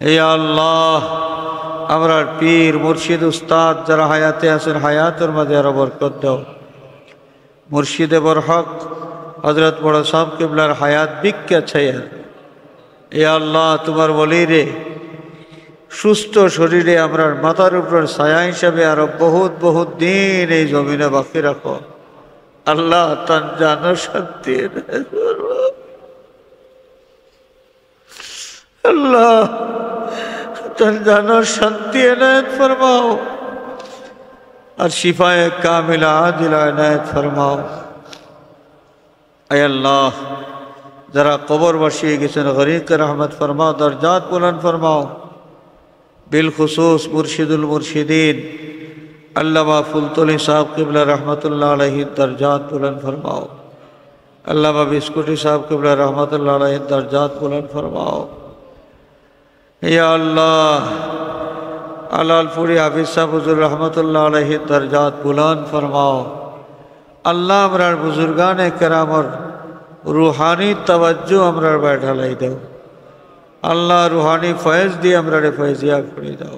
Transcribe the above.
হে আল্লাহ আমরার পীর মুর্শিদ উস্তাদ যারা হায়াতে আছেন হায়াতের মাঝে আরো বরকত দাও। মুর্শিদে বরহক হযরত বড় সাহেব কিবলার হায়াত বিক্কা ছায়া। হে আল্লাহ তোমার বলি রে সুস্থ শরীরে আমরার মাথার উপর ছায়া হিসাবে আরো বহুত বহুত দিন এই জমিনে বাকি রাখো। আল্লাহ তার জানো শান্তি আল্লাহ তার জানো শান্তি এনায়েত ফরমাও আর শিফায়ে কামিলা আদিলা এনায়েত ফরমাও। আয় আল্লাহ যারা কবর বসিয়ে গেছেন গরিবকে রহমত ফরমাও, দরজাত বুলন্দ ফরমাও। বিলখুসুস মুর্শিদুল মুর্শিদিন আল্লামা ফুলতলি সাহেব কিবলা রহমতুল্লাহ আলাইহি দরজাত বুলন্দ ফরমাও। আল্লামা বিস্কুটি সাহেব কিবলা রহমতুল্লাহ আলাইহি দরজাত বুলন্দ ফরমাও। ইয়া আল্লাহ আলালপুরি হাফিজ সাহেব হুজুর রহমতুল্লাহ আলাইহি দরজাত বুলন্দ ফরমাও। আল্লাহ আমরার বুজুর্গানে কেরামর रूहानी तवज्जो अमरार बैठालाई दाओ। अल्लाह रूहानी फैज़ दी अमरारे फैज़िया करी दाओ।